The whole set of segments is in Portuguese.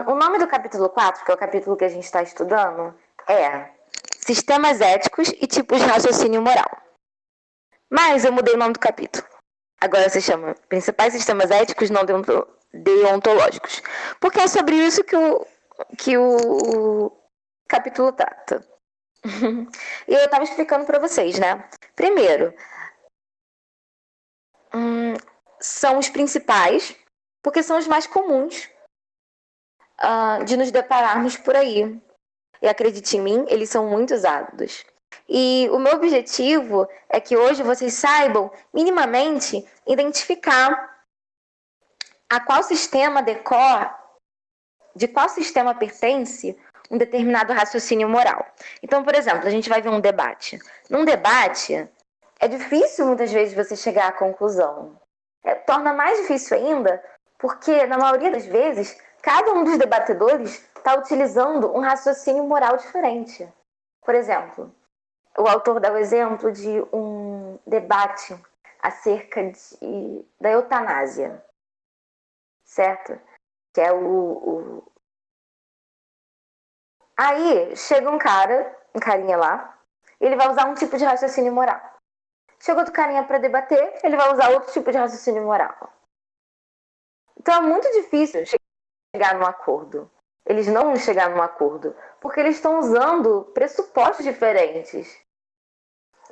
O nome do capítulo 4, que é o capítulo que a gente está estudando, é Sistemas Éticos e Tipos de Raciocínio Moral. Mas eu mudei o nome do capítulo. Agora se chama Principais Sistemas Éticos Não Deontológicos. Porque é sobre isso que o capítulo trata. E eu estava explicando para vocês, né? Primeiro, são os principais, porque são os mais comuns de nos depararmos por aí. E acredite em mim, eles são muito usados. E o meu objetivo é que hoje vocês saibam, minimamente, identificar a qual sistema de qual sistema pertence um determinado raciocínio moral. Então, por exemplo, a gente vai ver um debate. Num debate, é difícil muitas vezes você chegar à conclusão. Torna mais difícil ainda, porque na maioria das vezes, cada um dos debatedores está utilizando um raciocínio moral diferente. Por exemplo, o autor dá o exemplo de um debate acerca da eutanásia, certo? Que é Aí chega um carinha lá, ele vai usar um tipo de raciocínio moral. Chega outro carinha para debater, ele vai usar outro tipo de raciocínio moral. Então é muito difícil chegar num acordo. Eles não vão chegar num acordo, porque eles estão usando pressupostos diferentes.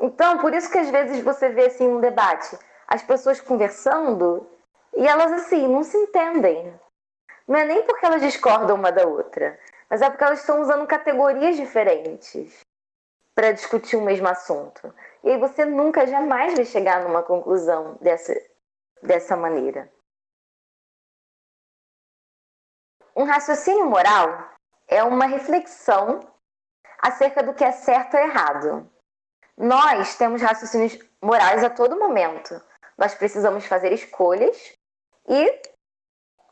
Então, por isso que às vezes você vê assim um debate, as pessoas conversando e elas assim não se entendem. Não é nem porque elas discordam uma da outra, mas é porque elas estão usando categorias diferentes para discutir o mesmo assunto. E aí você nunca, jamais vai chegar numa conclusão dessa maneira. Um raciocínio moral é uma reflexão acerca do que é certo ou errado. Nós temos raciocínios morais a todo momento. Nós precisamos fazer escolhas e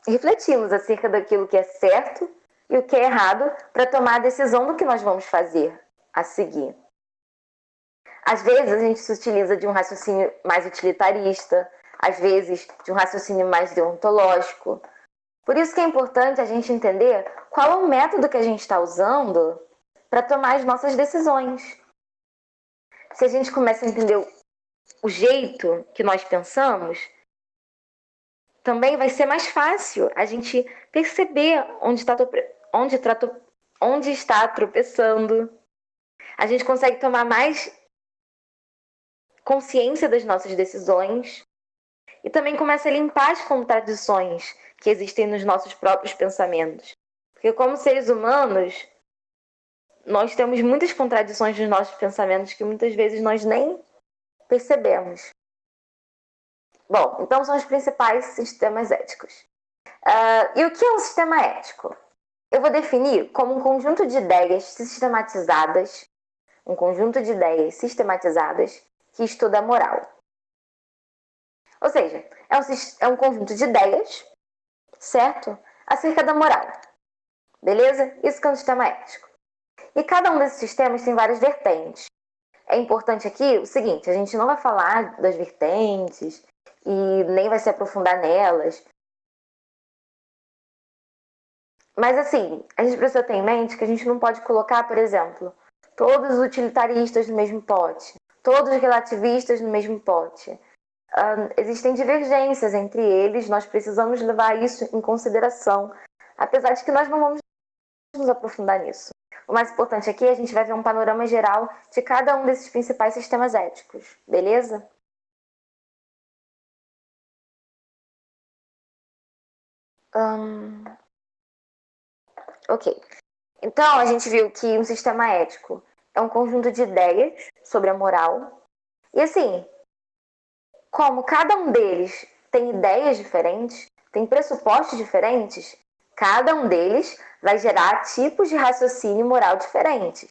refletirmos acerca daquilo que é certo e o que é errado para tomar a decisão do que nós vamos fazer a seguir. Às vezes a gente se utiliza de um raciocínio mais utilitarista, às vezes de um raciocínio mais deontológico. Por isso que é importante a gente entender qual é o método que a gente está usando para tomar as nossas decisões. Se a gente começa a entender o jeito que nós pensamos, também vai ser mais fácil a gente perceber onde está tropeçando. A gente consegue tomar mais consciência das nossas decisões e também começa a limpar as contradições que existem nos nossos próprios pensamentos. Porque como seres humanos, nós temos muitas contradições nos nossos pensamentos que muitas vezes nós nem percebemos. Bom, então são os principais sistemas éticos. E o que é um sistema ético? Eu vou definir como um conjunto de ideias sistematizadas, que estuda a moral. Ou seja, é um conjunto de ideias, certo? Acerca da moral. Beleza? Isso que é um sistema ético. E cada um desses sistemas tem várias vertentes. É importante aqui o seguinte, a gente não vai falar das vertentes e nem vai se aprofundar nelas. Mas assim, a gente precisa ter em mente que a gente não pode colocar, por exemplo, todos os utilitaristas no mesmo pote, todos os relativistas no mesmo pote. Existem divergências entre eles, nós precisamos levar isso em consideração, apesar de que nós não vamos nos aprofundar nisso. O mais importante aqui é a gente vai ver um panorama geral de cada um desses principais sistemas éticos, beleza? Ok. Então, a gente viu que um sistema ético é um conjunto de ideias sobre a moral. E assim, como cada um deles tem ideias diferentes, tem pressupostos diferentes, cada um deles vai gerar tipos de raciocínio moral diferentes.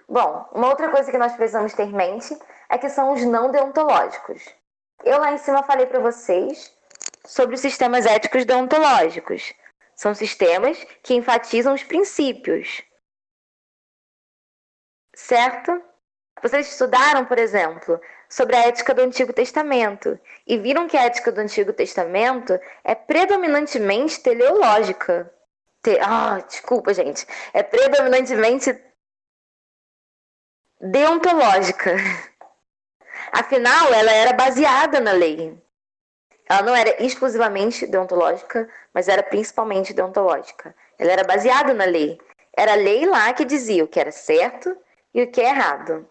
Bom, uma outra coisa que nós precisamos ter em mente é que são os não deontológicos. Eu lá em cima falei para vocês sobre os sistemas éticos deontológicos. São sistemas que enfatizam os princípios, certo? Vocês estudaram, por exemplo, sobre a ética do Antigo Testamento e viram que a ética do Antigo Testamento é predominantemente teleológica. Desculpa, gente. É predominantemente deontológica. Afinal, ela era baseada na lei. Ela não era exclusivamente deontológica, mas era principalmente deontológica. Ela era baseada na lei. Era a lei lá que dizia o que era certo e o que é errado.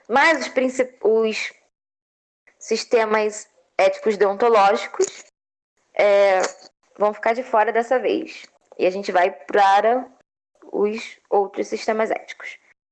Mas os sistemas éticos deontológicos vão ficar de fora dessa vez. E a gente vai para os outros sistemas éticos.